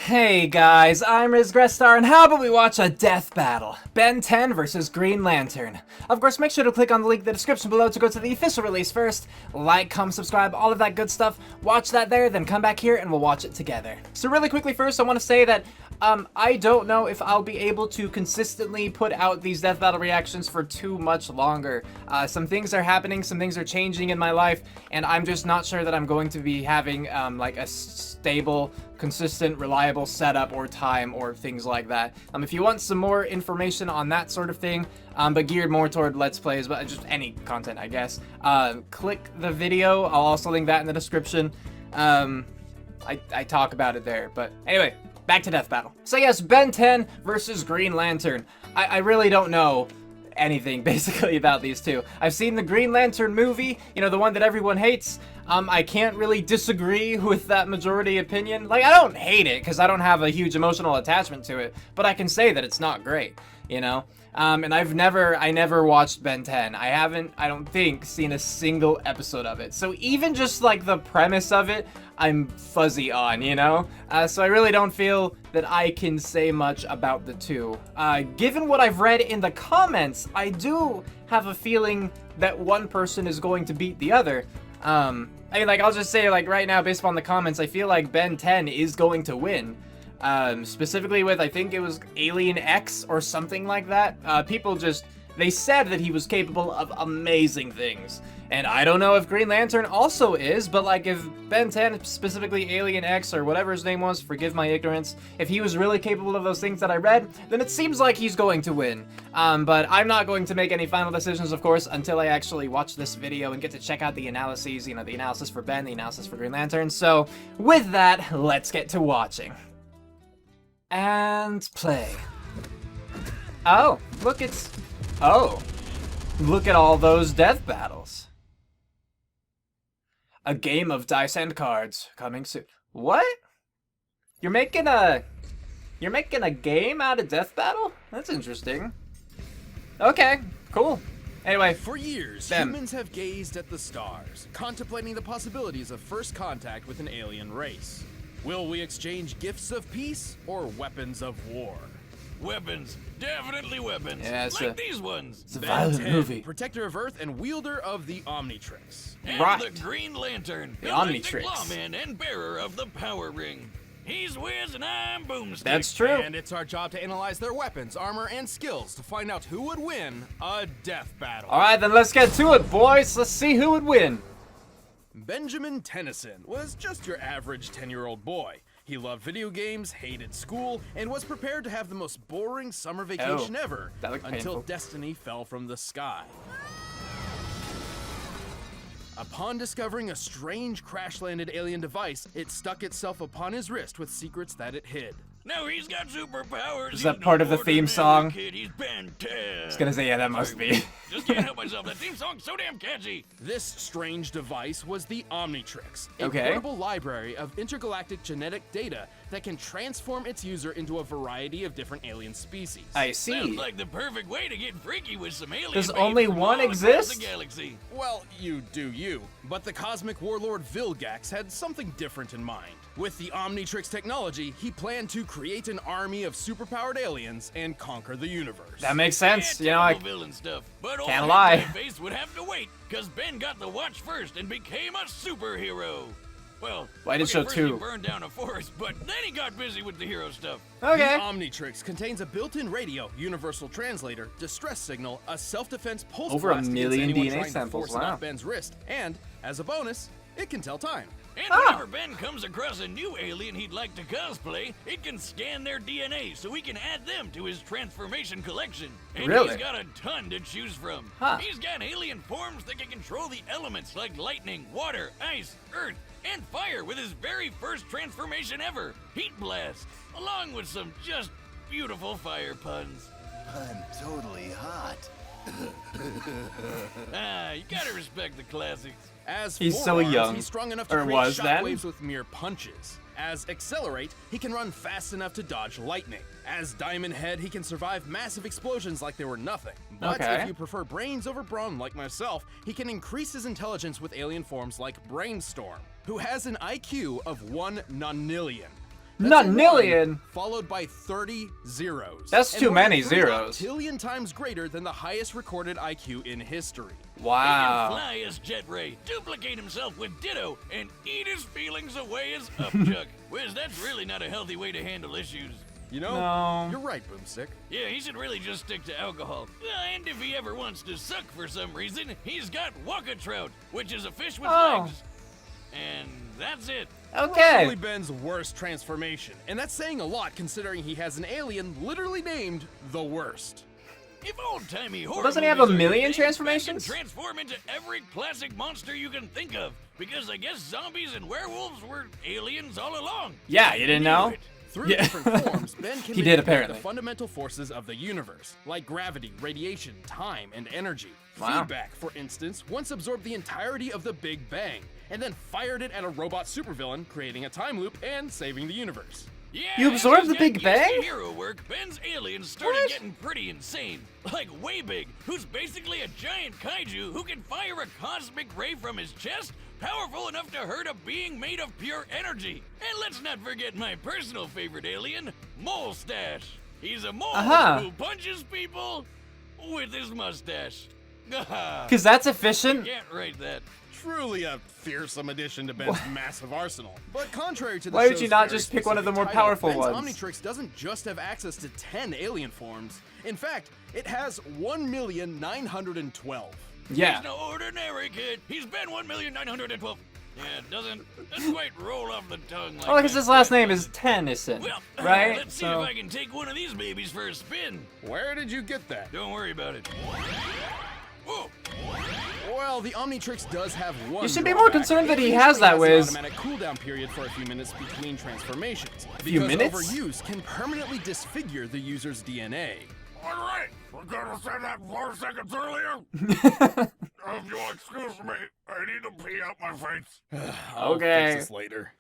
Hey guys, I'm Grestar, and how about we watch a death battle? Ben 10 versus Green Lantern. Of course, make sure to click on the link in the description below to go to the official release first. Like, comment, subscribe, all of that good stuff. Watch that there, then come back here and we'll watch it together. So really quickly first, I want to say that I don't know if I'll be able to consistently put out these death battle reactions for too much longer. Some things are happening, some things are changing in my life, and I'm just not sure that I'm going to be having like a stable, consistent, reliable setup or time or things like that. If you want some more information on that sort of thing, but geared more toward Let's Plays, but just any content, I guess, click the video. I'll also link that in the description. I talk about it there, but anyway, back to death battle. So yes, Ben 10 versus Green Lantern. I really don't know anything basically about these two. I've seen the Green Lantern movie, you know, the one that everyone hates. I can't really disagree with that majority opinion. Like, I don't hate it because I don't have a huge emotional attachment to it, but I can say that it's not great, you know? And I never watched Ben 10. I don't think, seen a single episode of it. So even just like the premise of it, I'm fuzzy on, you know? So I really don't feel that I can say much about the two. Given what I've read in the comments, I do have a feeling that one person is going to beat the other. I mean, like, I'll just say, like, right now, based on the comments, I feel like Ben 10 is going to win. Specifically with, I think it was Alien X or something like that. People just, they said that he was capable of amazing things. And I don't know if Green Lantern also is, but like if Ben 10, specifically Alien X or whatever his name was, forgive my ignorance, if he was really capable of those things that I read, then it seems like he's going to win. But I'm not going to make any final decisions, of course, until I actually watch this video and get to check out the analyses, you know, the analysis for Ben, the analysis for Green Lantern. So with that, let's get to watching. And play. Oh, look, look at all those death battles. A game of dice and cards coming soon. What? You're making a game out of death battle? That's interesting. Okay, cool. Anyway, for years, them. humans have gazed at the stars, contemplating the possibilities of first contact with an alien race. Will we exchange gifts of peace or weapons of war? Weapons. Definitely weapons. Yeah, like these ones. It's a violent movie. Protector of Earth and wielder of the Omnitrix. And right. the Green Lantern. The Omnitrix. Lawman and bearer of the Power Ring. He's Wiz and I'm Boomstick. That's true. And it's our job to analyze their weapons, armor, and skills to find out who would win a death battle. Alright, then let's get to it, boys. Let's see who would win. Benjamin Tennyson was just your average 10-year-old boy. He loved video games, hated school, and was prepared to have the most boring summer vacation ever until destiny fell from the sky. Upon discovering a strange crash-landed alien device, it stuck itself upon his wrist with secrets that it hid. Now he's got superpowers. Is that part of the theme song? Kid. He's Ben 10. I was gonna say, yeah, that must be. Just can't help myself. That theme song's so damn catchy. This strange device was the Omnitrix, a Okay. portable library of intergalactic genetic data that can transform its user into a variety of different alien species. I see. Sounds like the perfect way to get freaky with some aliens. Does only one exist? The galaxy. Well, you do you, but the cosmic warlord Vilgax had something different in mind. With the Omnitrix technology, he planned to create an army of superpowered aliens and conquer the universe. That makes sense. Yeah, You know, I villain stuff. But can't lie. Face would have to wait, cause Ben got the watch first and became a superhero. Well, I did show first two. He burned down a forest, but then he got busy with the hero stuff. Okay. The Omnitrix contains a built-in radio, universal translator, distress signal, a self-defense pulse Over a blast against million anyone DNA trying to samples, force it wow. off Ben's wrist, and as a bonus, it can tell time. And whenever Ben comes across a new alien he'd like to cosplay, it can scan their DNA so he can add them to his transformation collection. And Really? he's got a ton to choose from. Huh. He's got alien forms that can control the elements like lightning, water, ice, earth, and fire with his very first transformation ever, Heat Blast, along with some just beautiful fire puns. I'm totally hot. You gotta respect the classics. As He's so forearms, young, he's strong enough to or create was then. shockwaves with mere punches. As Accelerate, he can run fast enough to dodge lightning. As Diamond Head, he can survive massive explosions like they were nothing. But Okay. if you prefer brains over brawn like myself, he can increase his intelligence with alien forms like Brainstorm, who has an IQ of 1 nonillion. That's a one, Nonillion? followed by 30 zeros. That's And too we're many 3 zeros. octillion times greater than the highest recorded IQ in history. He can Wow. fly as Jet Ray, duplicate himself with Ditto, and eat his feelings away as Upchuck. Wiz, that's really not a healthy way to handle issues. You know, No. you're right, Boomstick. Yeah, he should really just stick to alcohol. And if he ever wants to suck for some reason, he's got Waka Trout, which is a fish with legs. And that's it. Okay. Probably Ben's worst transformation, and that's saying a lot considering he has an alien literally named the Worst. If old-timey horror doesn't he have a movies are your million thing, Ben transformations? can transform into every classic monster you can think of, because I guess zombies and werewolves were aliens all along. Yeah, you didn't know? Knew it. Through Yeah. different forms, Ben can He did, manipulate apparently. the fundamental forces of the universe, like gravity, radiation, time, and energy. Wow. Feedback, for instance, once absorbed the entirety of the Big Bang, and then fired it at a robot supervillain, creating a time loop and saving the universe. Yeah, You as absorbed he's the got Big used Bang? to hero work, Ben's aliens started What? getting pretty insane. Like way big, who's basically a giant kaiju who can fire a cosmic ray from his chest, powerful enough to hurt a being made of pure energy. And let's not forget my personal favorite alien, Molestache. He's a mole who punches people with his mustache. Because that's efficient. Can't write that. Truly a fearsome addition to Ben's massive arsenal. But contrary to the Why would show's you not very just pick one of the more specific title, powerful Ben's ones? Omnitrix doesn't just have access to 10 alien forms. In fact, it has 1,912. Yeah. He's no ordinary kid. He's been 1,912. Yeah, it doesn't quite roll off the tongue like Oh, because that, his last but- name is Tennyson, Well, right? let's see if I can take one of these babies for a spin. Where did you get that? Don't worry about it. Whoa. Well, the Omnitrix does have one. You should be drawback. more concerned that he It has usually that, Wiz. an automatic cooldown period for a few minutes between transformations. few Because minutes? overuse can permanently disfigure the user's DNA. All right, we're gonna say that 4 seconds earlier. If you'll excuse me, I need to pee out my face. I'll Okay. fix this later.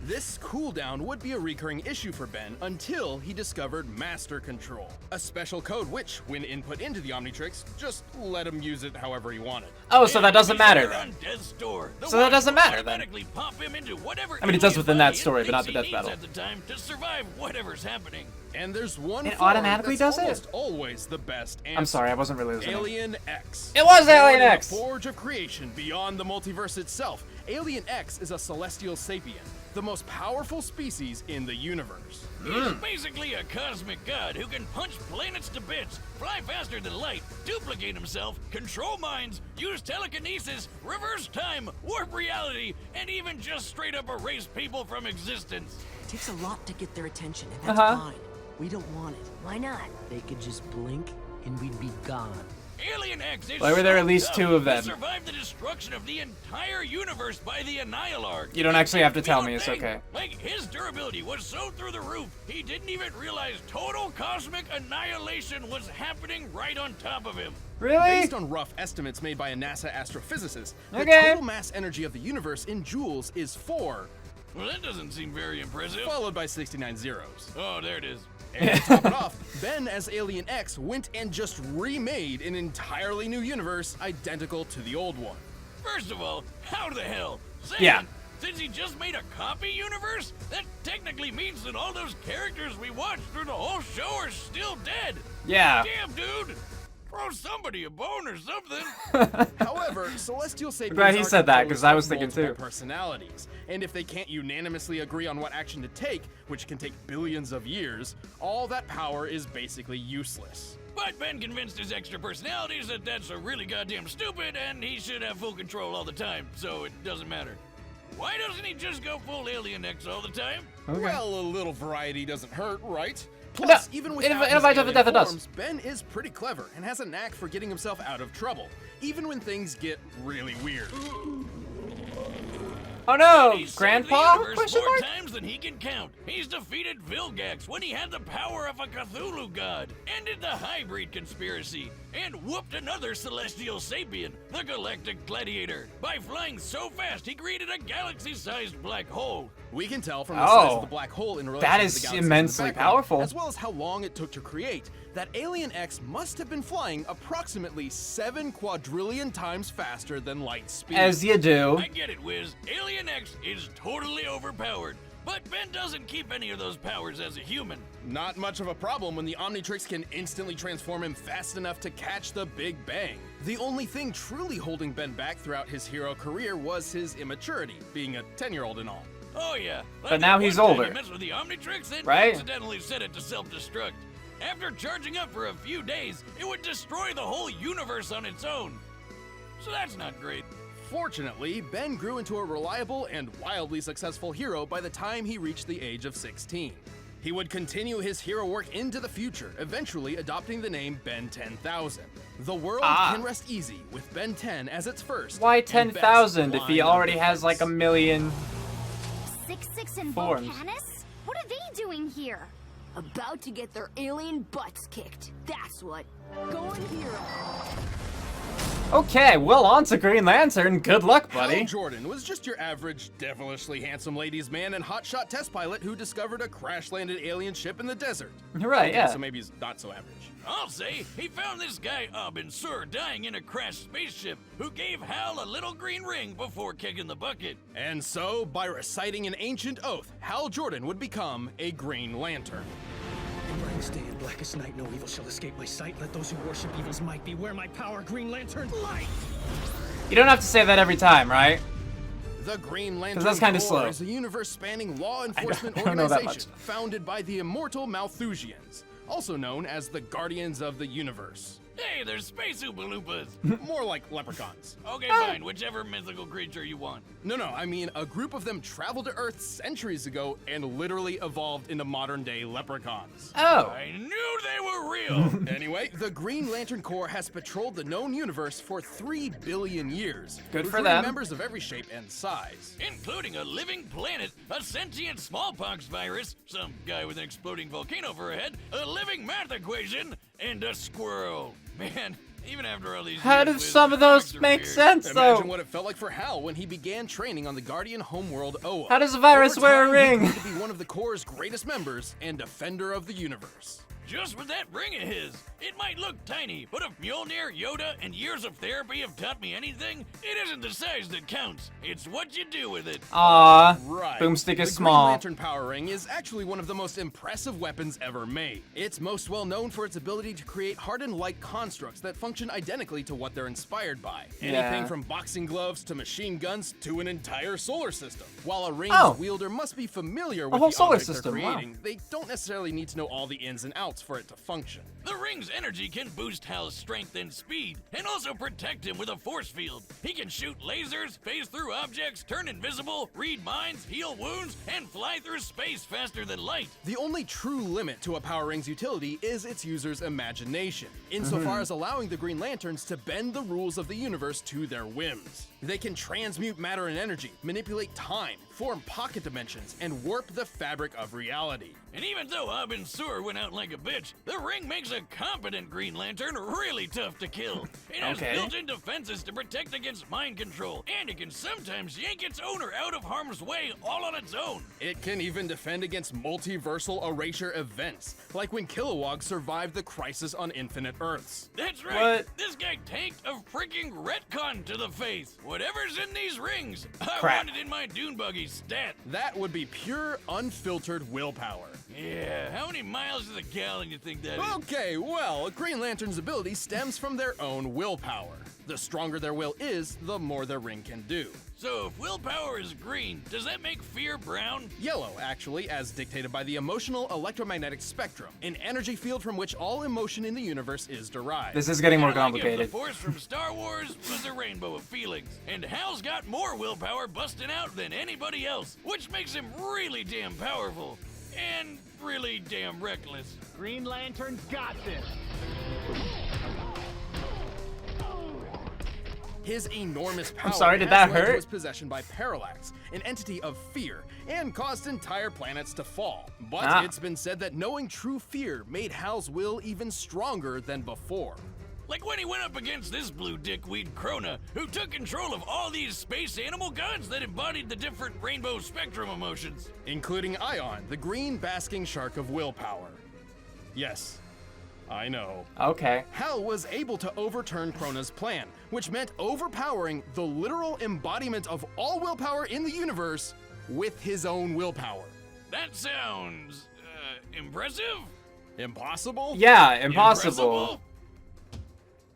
This cooldown would be a recurring issue for Ben until he discovered Master Control, a special code which, when input into the Omnitrix, just let him use it however he wanted. Oh, so that doesn't matter He's then. on death's door. The So that watch doesn't will matter then. automatically pop him into whatever I mean, it does alien within that body it story, but not thinks the he death needs battle. at the time to survive whatever's happening. And there's one It form automatically that's does it? almost always the best answer. I'm sorry, I wasn't really listening. Alien X. It was Born Alien in the X. Forge of creation beyond the multiverse itself, Alien X is a celestial sapien, the most powerful species in the universe. He's basically a cosmic god who can punch planets to bits, fly faster than light, duplicate himself, control minds, use telekinesis, reverse time, warp reality, and even just straight up erase people from existence. It takes a lot to get their attention, and that's fine. We don't want it. Why not? They could just blink, and we'd be gone. Alien X is Why were there so at least tough, 2 of he them? survived the destruction of the entire universe by the Annihilar. You don't actually have to tell me, Feel it's thing. okay. Like, his durability was so through the roof, he didn't even realize total cosmic annihilation was happening right on top of him. Really? Based on rough estimates made by a NASA astrophysicist, the Okay. total mass energy of the universe in joules is 4, Well, that doesn't seem very impressive. followed by 69 zeros. Oh, there it is. And to top it off, Ben as Alien X went and just remade an entirely new universe identical to the old one. First of all, how the hell? Second, Yeah. since he just made a copy universe, that technically means that all those characters we watched through the whole show are still dead. Yeah. Damn, dude. Throw somebody a bone or something. However, celestial sapiens glad he are said that, composed 'cause I was of thinking multiple too. personalities, and if they can't unanimously agree on what action to take, which can take billions of years, all that power is basically useless. But Ben convinced his extra personalities that that's a really goddamn stupid and he should have full control all the time, so it doesn't matter. Why doesn't he just go full Alien X all the time? Well, a little variety doesn't hurt, right? Plus, even with in a fight to the death, it does. Ben is pretty clever and has a knack for getting himself out of trouble, even when things get really weird. Oh no, He's saved Grandpa? the universe Question more mark? times than he can count. He's defeated Vilgax when he had the power of a Cthulhu god, ended the hybrid conspiracy, and whooped another celestial sapien, the Galactic Gladiator. By flying so fast, he created a galaxy-sized black hole. We can tell from the size Oh, of the black hole in relation that to is the galaxy in the immensely background, powerful. as well as how long it took to create, that Alien X must have been flying approximately 7 quadrillion times faster than light speed. As you do. I get it, Wiz. Alien X is totally overpowered. but Ben doesn't keep any of those powers as a human. Not much of a problem when the Omnitrix can instantly transform him fast enough to catch the Big Bang. The only thing truly holding Ben back throughout his hero career was his immaturity, being a 10-year-old and all. Oh yeah. But now he's older. He messed with the Omnitrix and right? accidentally set it to self-destruct. After charging up for a few days, it would destroy the whole universe on its own. So that's not great. Fortunately, Ben grew into a reliable and wildly successful hero by the time he reached the age of 16. He would continue his hero work into the future, eventually adopting the name Ben 10,000. The world can rest easy with Ben 10 as its first. Why 10,000 if he already has like 1 million 6-6 and forms? Volcanus? What are they doing here? About to get their alien butts kicked. That's what. Going hero. Okay, well, on to Green Lantern. Good luck, buddy. Hal Jordan was just your average, devilishly handsome ladies' man and hotshot test pilot who discovered a crash-landed alien ship in the desert. Right, okay, yeah. So maybe he's not so average. I'll say he found this guy Abin Sur dying in a crashed spaceship who gave Hal a little green ring before kicking the bucket. And so, by reciting an ancient oath, Hal Jordan would become a Green Lantern. In brightest day and blackest night, no evil shall escape my sight. Let those who worship evil's might beware my power, Green Lantern light! You don't have to say that every time, right? The Green Lantern that's kinda Corps slow. is a universe-spanning law enforcement I don't know that organization founded by the immortal Malthusians, also known as the Guardians of the Universe. Hey, there's space Oompa Loompas. More like leprechauns. Okay, fine, whichever mythical creature you want. No, I mean, a group of them traveled to Earth centuries ago and literally evolved into modern-day leprechauns. Oh. I knew they were real. Anyway, the Green Lantern Corps has patrolled the known universe for 3 billion years. Good for recruiting them. members of every shape and size. Including a living planet, a sentient smallpox virus, some guy with an exploding volcano for a head, a living math equation, and a squirrel. Man, even after all these How years, do Wiz, some of the those comics are make weird. sense, though? Imagine what it felt like for Hal when he began training on the Guardian homeworld Oa. How does a virus Over wear a time, ring? He grew to be one of the Corps' greatest members and defender of the universe. Just with that ring of his, it might look tiny, but if Mjolnir, Yoda, and years of therapy have taught me anything, it isn't the size that counts. It's what you do with it. Aw, Right. Boomstick is the small. Green Lantern Power Ring is actually one of the most impressive weapons ever made. It's most well known for its ability to create hardened light constructs that function identically to what they're inspired by. Anything Yeah. from boxing gloves to machine guns to an entire solar system. While a ring's Oh. wielder must be familiar with whole the solar object system, they're wow. creating, they don't necessarily need to know all the ins and outs for it to function. The ring's energy can boost Hal's strength and speed, and also protect him with a force field. He can shoot lasers, phase through objects, turn invisible, read minds, heal wounds, and fly through space faster than light. The only true limit to a Power Ring's utility is its user's imagination, insofar as allowing the Green Lanterns to bend the rules of the universe to their whims. They can transmute matter and energy, manipulate time, form pocket dimensions, and warp the fabric of reality. And even though Abin Sur went out like a bitch, the ring makes a competent Green Lantern really tough to kill. It has Okay. built-in defenses to protect against mind control, and it can sometimes yank its owner out of harm's way all on its own. It can even defend against multiversal erasure events, like when Kilowog survived the Crisis on Infinite Earths. That's right. What? This guy tanked a freaking retcon to the face. Whatever's in these rings, I Crap. want it in my dune buggy stat. That would be pure, unfiltered willpower. Yeah, how many miles to the gallon you think that is? Okay, well, Green Lantern's ability stems from their own willpower. The stronger their will is, the more their ring can do. So if willpower is green, does that make fear brown? Yellow, actually, as dictated by the emotional electromagnetic spectrum, an energy field from which all emotion in the universe is derived. This is getting more Kinda like if complicated. the Force from Star Wars was a rainbow of feelings, and Hal's got more willpower busting out than anybody else, which makes him really damn powerful and really damn reckless. Green Lantern's got this. His enormous power sorry, did has that led to hurt? his possession by Parallax, an entity of fear, and caused entire planets to fall. But it's been said that knowing true fear made Hal's will even stronger than before. Like when he went up against this blue dickweed Krona, who took control of all these space animal gods that embodied the different rainbow spectrum emotions. Including Ion, the green basking shark of willpower. Yes, I know. Okay. Hal was able to overturn Krona's plan, which meant overpowering the literal embodiment of all willpower in the universe with his own willpower. That sounds, impressive? Impossible? Yeah, impossible.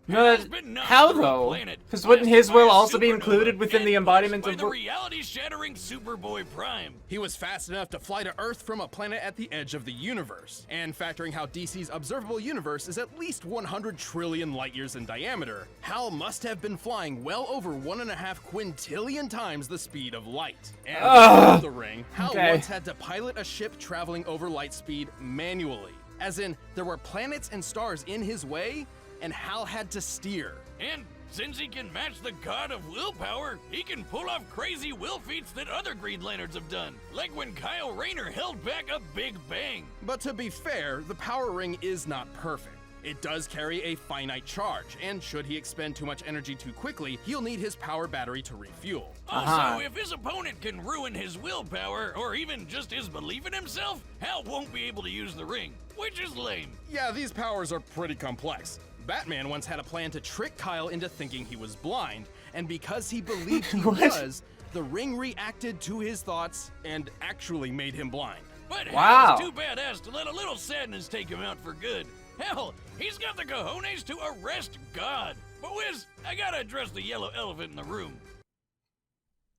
No, how though? Because wouldn't his will also be included within the embodiment of the reality-shattering Superboy Prime? He was fast enough to fly to Earth from a planet at the edge of the universe. And factoring how DC's observable universe is at least 100 trillion light years in diameter, Hal must have been flying well over 1.5 quintillion times the speed of light. And without the ring, Hal once had to pilot a ship traveling over light speed manually. As in, there were planets and stars in his way, and Hal had to steer. And since he can match the god of willpower, he can pull off crazy will feats that other Green Lanterns have done, like when Kyle Rayner held back a Big Bang. But to be fair, the power ring is not perfect. It does carry a finite charge, and should he expend too much energy too quickly, he'll need his power battery to refuel. Also, if his opponent can ruin his willpower, or even just his belief in himself, Hal won't be able to use the ring, which is lame. Yeah, these powers are pretty complex. Batman once had a plan to trick Kyle into thinking he was blind, and because he believed he was, the ring reacted to his thoughts and actually made him blind. But Hal's too badass to let a little sadness take him out for good. Hell, he's got the cojones to arrest God. But Wiz, I gotta address the yellow elephant in the room.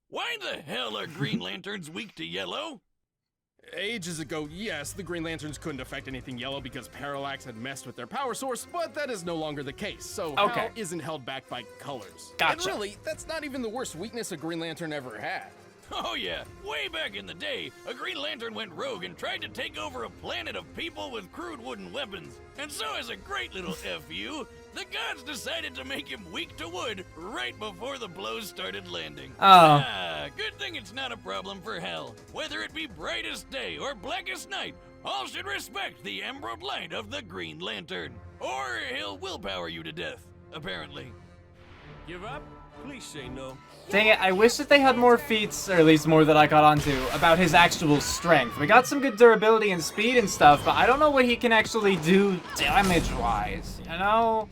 Why the hell are Green Lanterns weak to yellow? Ages ago, yes, the Green Lanterns couldn't affect anything yellow because Parallax had messed with their power source, but that is no longer the case, so Hal isn't held back by colors. Gotcha. And really, that's not even the worst weakness a Green Lantern ever had. Oh yeah, way back in the day, a Green Lantern went rogue and tried to take over a planet of people with crude wooden weapons. And so as a great little FU, the gods decided to make him weak to wood right before the blows started landing. Good thing it's not a problem for Hal. Whether it be brightest day or blackest night, all should respect the emerald light of the Green Lantern. Or he'll willpower you to death, apparently. Give up? Please say no. Dang it, I wish that they had more feats, or at least more that I got onto, about his actual strength. We got some good durability and speed and stuff, but I don't know what he can actually do damage-wise, you know?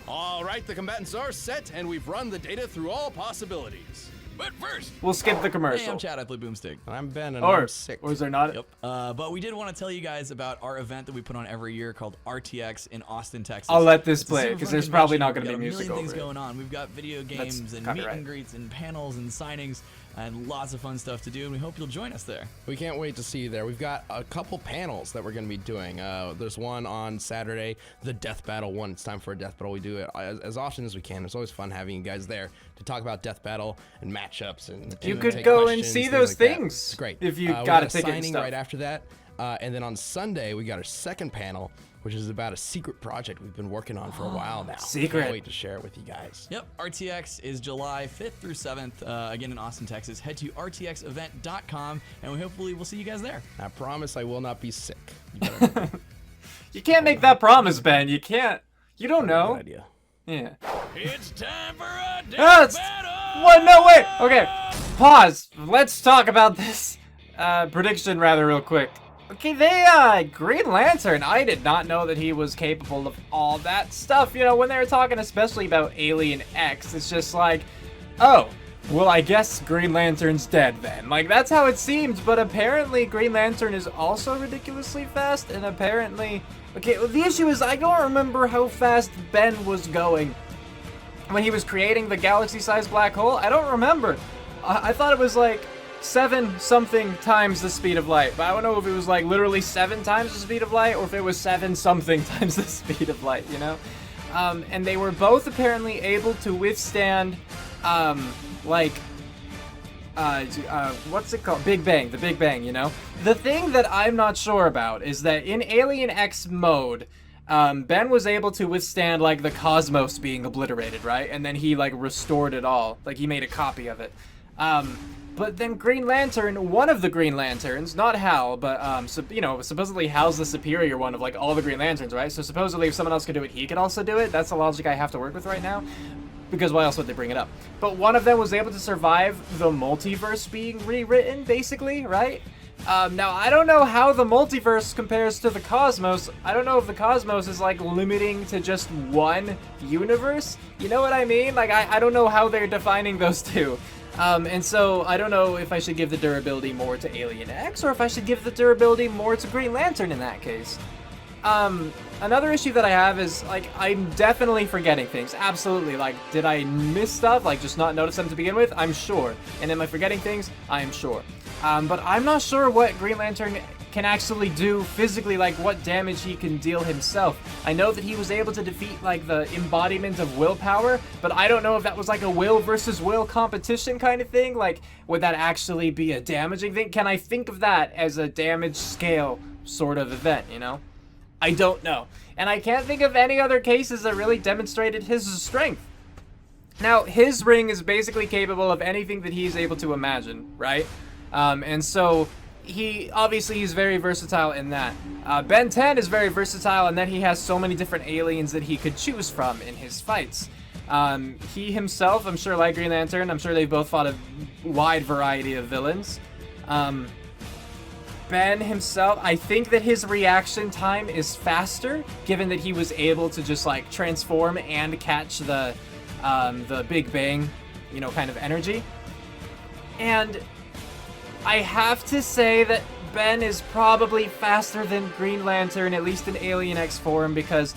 All right, the combatants are set, and we've run the data through all possibilities. But first, we'll skip the commercial. Hey, I'm Chad, I play Boomstick. I'm Ben, and I'm sick. Or is there not? Yep. But we did want to tell you guys about our event that we put on every year called RTX in Austin, Texas. I'll let this play, because there's probably not going to be music over it. We've got a million things going on. We've got video games and meet and greets and panels and signings and lots of fun stuff to do, and we hope you'll join us there. We can't wait to see you there. We've got a couple panels that we're going to be doing. There's one on Saturday, the Death Battle one. It's time for a Death Battle. We do it as often as we can. It's always fun having you guys there to talk about Death Battle and matchups. And you could go and see those things. It's great. If you got a ticket signing and stuff. right after that. And then on Sunday, we got our second panel, which is about a secret project we've been working on for a while now. Secret. Can't wait to share it with you guys. Yep, RTX is July 5th through 7th, again in Austin, Texas. Head to rtxevent.com, and hopefully we'll see you guys there. I promise I will not be sick. You can't make that promise, Ben. You can't. You don't know. Good idea. Yeah. It's time for a death battle! What? No, wait. Okay. Pause. Let's talk about this prediction rather real quick. Okay, Green Lantern, I did not know that he was capable of all that stuff. You know, when they were talking especially about Alien X, it's just like, oh, well, I guess Green Lantern's dead then. Like, that's how it seemed, but apparently Green Lantern is also ridiculously fast, and apparently... Okay, well, the issue is I don't remember how fast Ben was going when he was creating the galaxy-sized black hole. I don't remember. I thought it was like 7-something times the speed of light, but I don't know if it was like literally 7 times the speed of light or if it was 7-something times the speed of light, you know? And they were both apparently able to withstand, what's it called? Big Bang, the Big Bang, you know? The thing that I'm not sure about is that in Alien X mode, Ben was able to withstand, like, the cosmos being obliterated, right? And then he, like, restored it all. Like, he made a copy of it. But then Green Lantern, one of the Green Lanterns, not Hal, but, supposedly Hal's the superior one of, like, all the Green Lanterns, right? So supposedly if someone else could do it, he could also do it. That's the logic I have to work with right now. Because why else would they bring it up? But one of them was able to survive the multiverse being rewritten, basically, right? Now, I don't know how the multiverse compares to the cosmos. I don't know if the cosmos is, like, limiting to just one universe. You know what I mean? Like, I don't know how they're defining those two. And so I don't know if I should give the durability more to Alien X or if I should give the durability more to Green Lantern in that case. Another issue that I have is, like, I'm definitely forgetting things. Absolutely. Like, did I miss stuff? Like, just not notice them to begin with? I'm sure. And am I forgetting things? I am sure. But I'm not sure what Green Lantern can actually do physically, like what damage he can deal himself. I know that he was able to defeat, like, the embodiment of willpower, but I don't know if that was like a will versus will competition kind of thing. Like, would that actually be a damaging thing? Can I think of that as a damage scale sort of event, you know? I don't know. And I can't think of any other cases that really demonstrated his strength. Now, his ring is basically capable of anything that he's able to imagine, right? And so he's very versatile in that. Ben 10 is very versatile in that he has so many different aliens that he could choose from in his fights. He himself, I'm sure, like Green Lantern, I'm sure they've both fought a wide variety of villains. Ben himself, I think that his reaction time is faster, given that he was able to just, like, transform and catch the Big Bang, you know, kind of energy. And I have to say that Ben is probably faster than Green Lantern, at least in Alien X form, because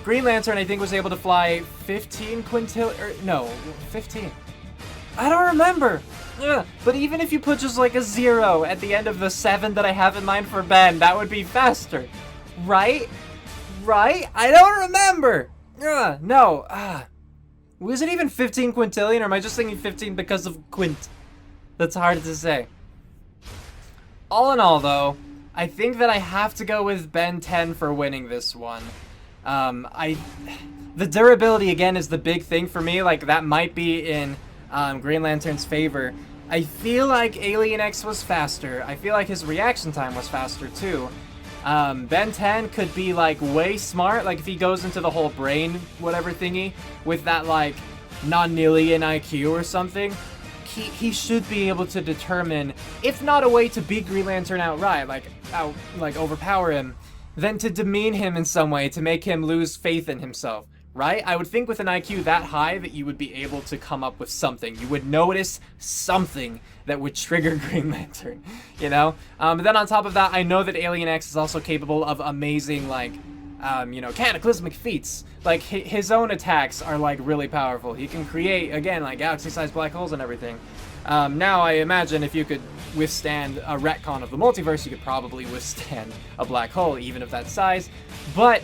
Green Lantern, I think, was able to fly 15 I don't remember. Yeah, but even if you put just like a 0 at the end of the 7 that I have in mind for Ben, that would be faster. Right? Right? I don't remember. No. Was it even 15 quintillion, or am I just thinking 15 because of quint? That's hard to say. All in all, though, I think that I have to go with Ben 10 for winning this one. The durability, again, is the big thing for me. Like, that might be in Green Lantern's favor. I feel like Alien X was faster. I feel like his reaction time was faster, too. Ben 10 could be, like, way smart. Like, if he goes into the whole brain whatever thingy with that, like, non-nillion IQ or something, he should be able to determine, if not a way to beat Green Lantern outright, like overpower him, then to demean him in some way, to make him lose faith in himself, right? I would think with an IQ that high that you would be able to come up with something. You would notice something that would trigger Green Lantern, you know? But then on top of that, I know that Alien X is also capable of amazing, like, cataclysmic feats. Like, his own attacks are, like, really powerful. He can create, again, like, galaxy-sized black holes and everything. Now, I imagine if you could withstand a retcon of the multiverse, you could probably withstand a black hole, even of that size. But,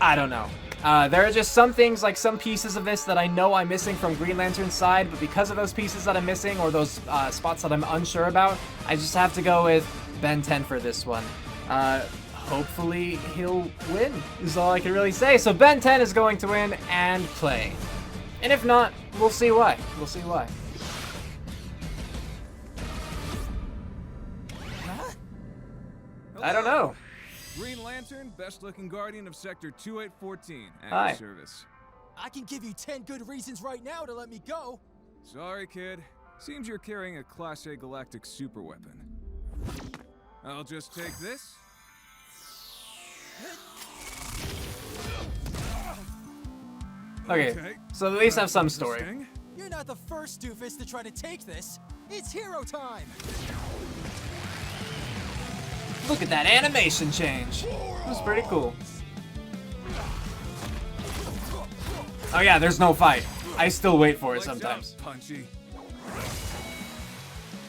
I don't know. There are just some things, like some pieces of this that I know I'm missing from Green Lantern's side, but because of those pieces that I'm missing, or those spots that I'm unsure about, I just have to go with Ben 10 for this one. Hopefully he'll win, is all I can really say. So Ben 10 is going to win and play. And if not, we'll see why. We'll see why. Huh? I don't know. Green Lantern, best-looking guardian of Sector 2814. Hi. Service. I can give you 10 good reasons right now to let me go. Sorry, kid. Seems you're carrying a Class A galactic superweapon. I'll just take this. Okay, so at least have some story. You're not the first doofus to try to take this. It's hero time. Look at that animation change. It was pretty cool. Oh yeah, there's no fight. I still wait for it sometimes. Punchy.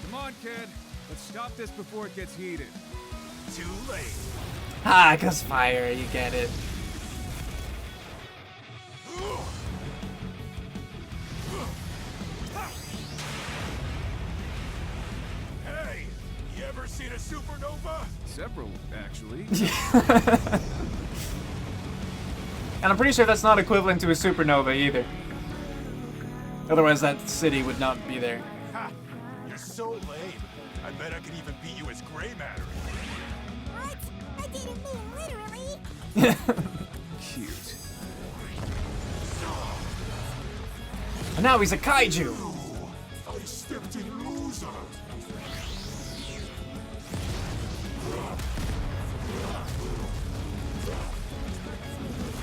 Come on, kid. Let's stop this before it gets heated. Too late. Ah, 'cause fire, you get it. Hey, you ever seen a supernova? Several, actually. And I'm pretty sure that's not equivalent to a supernova either. Otherwise that city would not be there. Ha! You're so lame. I bet I could even beat you as gray matter. What? I didn't mean literally. Cute. And now he's a kaiju. I stepped in loser.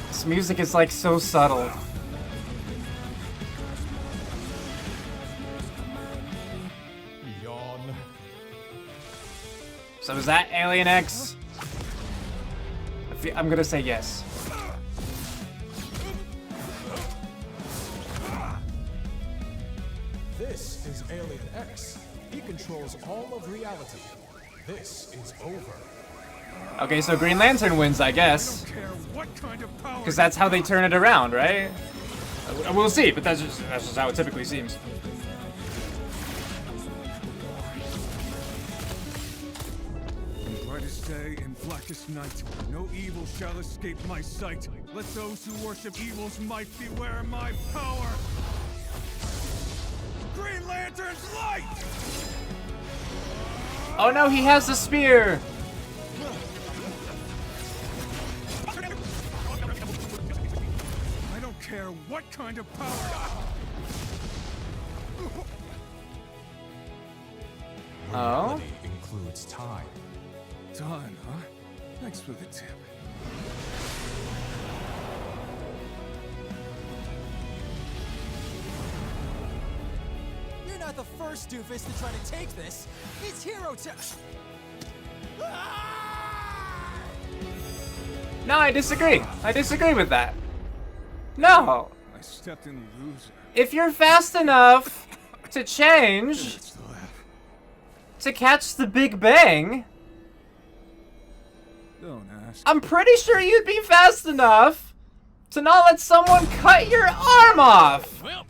This music is like so subtle. So is that Alien X? I'm gonna say yes. This is Alien X. He controls all of reality. This is over. Okay, so Green Lantern wins, I guess. Because that's how they turn it around, right? We'll see, but that's just how it typically seems. In brightest day and blackest night, no evil shall escape my sight. Let those who worship evil's might beware my power. Green Lantern's light! Oh no, he has the spear! I don't care what kind of power. Oh? Includes time. Time, huh? Thanks for the tip. You're not the first doofus to try to take this. It's hero time. No, I disagree. I disagree with that. No. I stepped in loser. If you're fast enough to change to catch the Big Bang, Don't ask. I'm pretty sure you'd be fast enough to not let someone cut your arm off. Well,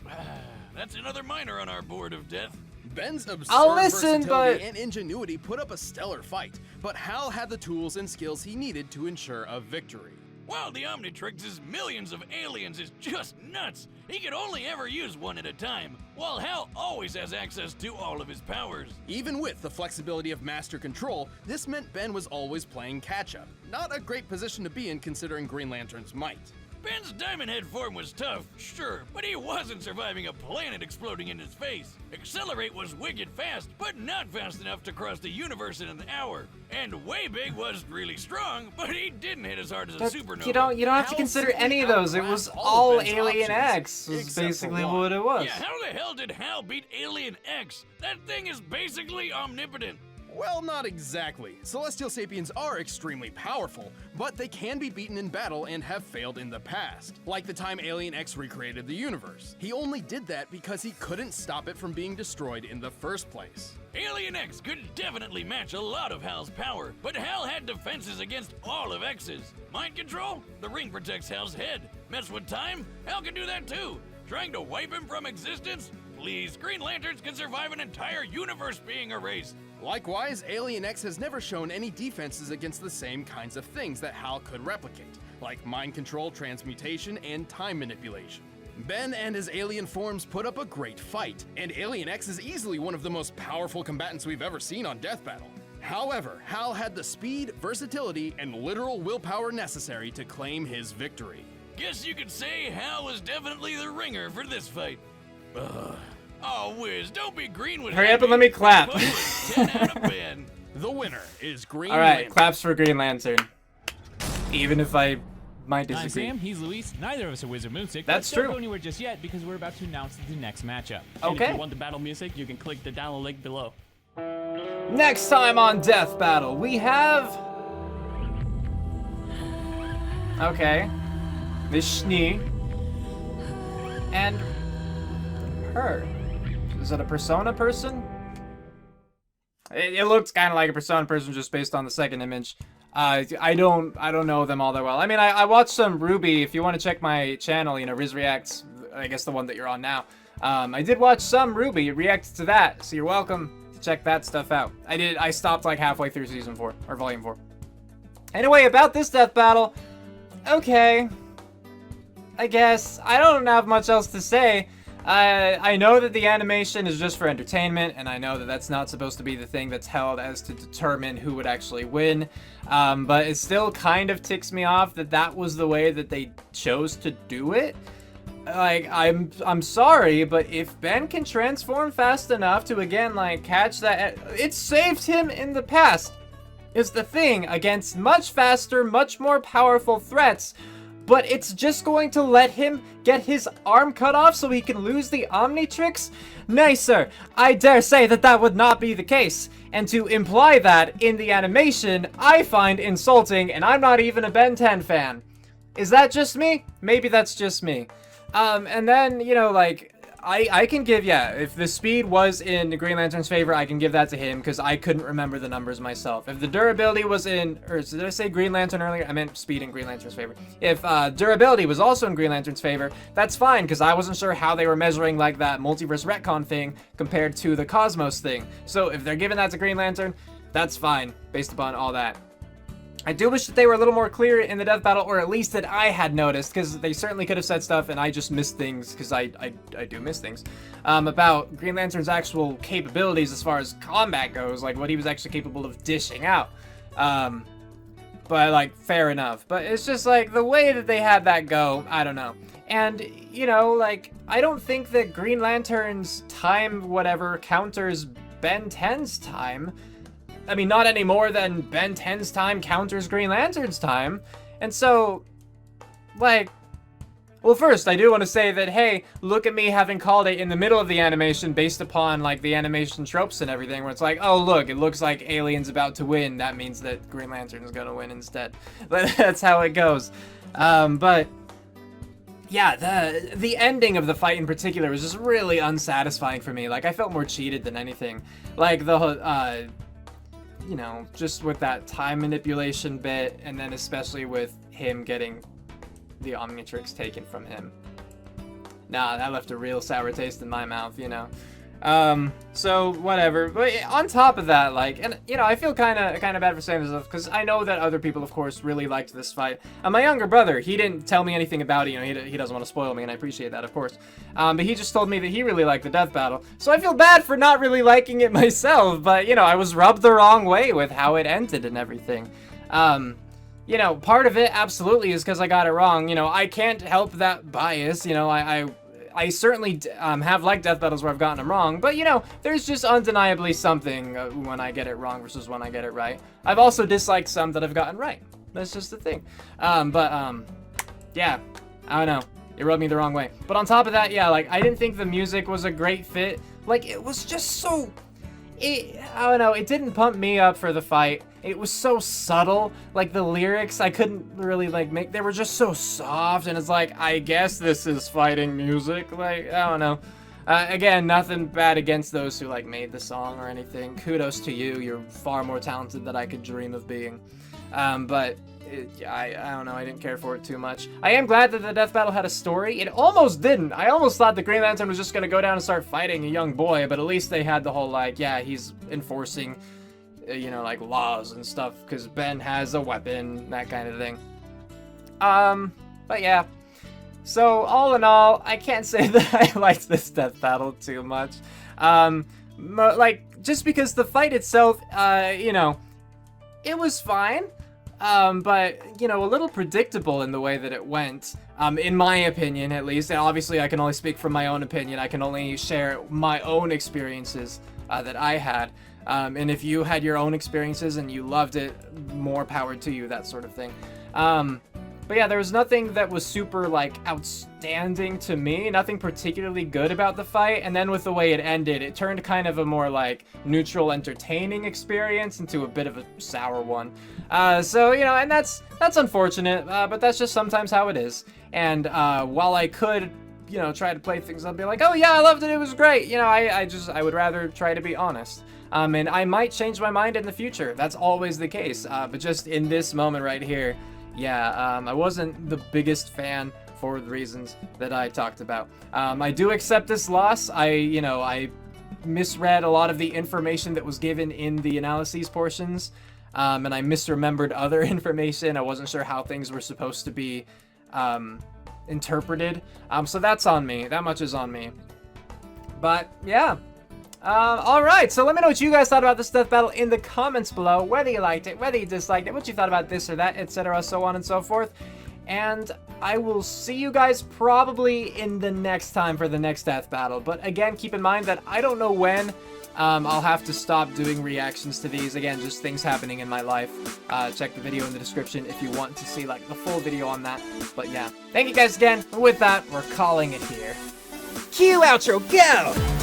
that's another minor on our board of death. Ben's absurd I'll listen, versatility but and ingenuity put up a stellar fight, but Hal had the tools and skills he needed to ensure a victory. While the Omnitrix's millions of aliens is just nuts, he could only ever use one at a time, while Hal always has access to all of his powers. Even with the flexibility of master control, this meant Ben was always playing catch-up. Not a great position to be in considering Green Lantern's might. Ben's Diamond Head form was tough, sure, but he wasn't surviving a planet exploding in his face. Accelerate was wicked fast, but not fast enough to cross the universe in an hour. And Way Big was really strong, but he didn't hit as hard as a supernova. You don't have to consider any of those. It was all Alien X. Was basically what it was. Yeah, how the hell did Hal beat Alien X? That thing is basically omnipotent. Well, not exactly. Celestial Sapiens are extremely powerful, but they can be beaten in battle and have failed in the past. Like the time Alien X recreated the universe. He only did that because he couldn't stop it from being destroyed in the first place. Alien X could definitely match a lot of Hal's power, but Hal had defenses against all of X's. Mind control? The ring protects Hal's head. Mess with time? Hal can do that too. Trying to wipe him from existence? Please, Green Lanterns can survive an entire universe being erased. Likewise, Alien X has never shown any defenses against the same kinds of things that Hal could replicate, like mind control, transmutation, and time manipulation. Ben and his alien forms put up a great fight, and Alien X is easily one of the most powerful combatants we've ever seen on Death Battle. However, Hal had the speed, versatility, and literal willpower necessary to claim his victory. Guess you could say Hal was definitely the ringer for this fight. Oh, Wiz, don't be green with Hurry up and let me clap. 10 out of 10. The winner is Green All right, Lantern. claps for Green Lantern. Even if I might disagree. I'm Sam, he's Luis. Neither of us are Wizard Moonsick. That's but true. Don't go anywhere just yet because we're about to announce the next matchup. Okay. And if you want the battle music, you can click the download link below. Next time on Death Battle, we have... Okay. Vishni. And... her. Is it a Persona person? It looks kind of like a Persona person just based on the second image. I don't know them all that well. I mean, I watched some RWBY. If you want to check my channel, you know, Riz Reacts, I guess the one that you're on now. I did watch some RWBY, reacted to that, so you're welcome to check that stuff out. I stopped like halfway through season 4, or volume 4. Anyway, about this death battle, okay. I guess. I don't have much else to say. I know that the animation is just for entertainment, and I know that that's not supposed to be the thing that's held as to determine who would actually win, but it still kind of ticks me off that that was the way that they chose to do it. Like, I'm sorry, but if Ben can transform fast enough to, again, like, catch that... It saved him in the past, is the thing, against much faster, much more powerful threats. but it's just going to let him get his arm cut off so he can lose the Omnitrix? Nay, sir, I dare say that that would not be the case. And to imply that in the animation, I find insulting, and I'm not even a Ben 10 fan. Is that just me? Maybe that's just me. And then, you know, like, I can give, yeah, if the speed was in Green Lantern's favor, I can give that to him, because I couldn't remember the numbers myself. If the durability was in, or did I say Green Lantern earlier? I meant speed in Green Lantern's favor. If durability was also in Green Lantern's favor, that's fine, because I wasn't sure how they were measuring, like, that multiverse retcon thing compared to the Cosmos thing. So if they're giving that to Green Lantern, that's fine, based upon all that. I do wish that they were a little more clear in the death battle, or at least that I had noticed, because they certainly could have said stuff and I just missed things, because I do miss things, about Green Lantern's actual capabilities as far as combat goes, like what he was actually capable of dishing out. But, like, fair enough. But it's just, like, the way that they had that go, I don't know. And, you know, like, I don't think that Green Lantern's time, whatever, counters Ben 10's time. I mean, not any more than Ben 10's time counters Green Lantern's time. And so, like, well, first, I do want to say that, hey, look at me having called it in the middle of the animation based upon, like, the animation tropes and everything, where it's like, oh, look, it looks like Alien's about to win. That means that Green Lantern's gonna win instead. But that's how it goes. But, yeah, the ending of the fight in particular was just really unsatisfying for me. Like, I felt more cheated than anything. Like, the, you know, just with that time manipulation bit, and then especially with him getting the Omnitrix taken from him. Nah, that left a real sour taste in my mouth, you know. So whatever. But on top of that, like, and you know, I feel kind of bad for saying this stuff, because I know that other people, of course, really liked this fight. My younger brother, he didn't tell me anything about it. You know, he doesn't want to spoil me, and I appreciate that, of course. But he just told me that he really liked the death battle. So I feel bad for not really liking it myself. But you know, I was rubbed the wrong way with how it ended and everything. You know, part of it absolutely is because I got it wrong. You know, I can't help that bias. You know, I certainly have liked death battles where I've gotten them wrong, but you know, there's just undeniably something when I get it wrong versus when I get it right. I've also disliked some that I've gotten right. That's just the thing. Yeah, I don't know. It rubbed me the wrong way. But on top of that, yeah, like, I didn't think the music was a great fit. Like, it was just so... I don't know, it didn't pump me up for the fight. It was so subtle. Like, the lyrics, I couldn't really, like, make... They were just so soft, and it's like, I guess this is fighting music. Like, I don't know. Again, nothing bad against those who, like, made the song or anything. Kudos to you. You're far more talented than I could dream of being. But... I don't know, I didn't care for it too much. I am glad that the death battle had a story. It almost didn't. I almost thought the Green Lantern was just gonna go down and start fighting a young boy, but at least they had the whole, like, yeah, he's enforcing, you know, like, laws and stuff, because Ben has a weapon, that kind of thing. But yeah. So, all in all, I can't say that I liked this death battle too much. Like, just because the fight itself, you know, it was fine. But, you know, a little predictable in the way that it went, in my opinion, at least. And obviously, I can only speak from my own opinion. I can only share my own experiences that I had. And if you had your own experiences and you loved it, more power to you, that sort of thing. But yeah, there was nothing that was super, like, outstanding to me. Nothing particularly good about the fight. And then with the way it ended, it turned kind of a more, like, neutral, entertaining experience into a bit of a sour one. So, you know, and that's unfortunate, but that's just sometimes how it is. And while I could, you know, try to play things up and be like, oh yeah, I loved it, it was great. You know, I would rather try to be honest. And I might change my mind in the future. That's always the case. But just in this moment right here, yeah, I wasn't the biggest fan for the reasons that I talked about. I do accept this loss. I misread a lot of the information that was given in the analyses portions, and I misremembered other information. I wasn't sure how things were supposed to be interpreted. So that's on me. That much is on me. But yeah. Alright, so let me know what you guys thought about this death battle in the comments below, whether you liked it, whether you disliked it, what you thought about this or that, etc., so on and so forth. And I will see you guys probably in the next time for the next death battle. But again, keep in mind that I don't know when I'll have to stop doing reactions to these. Again, just things happening in my life. Check the video in the description if you want to see like the full video on that. But yeah, thank you guys again. With that, we're calling it here. Cue outro, go!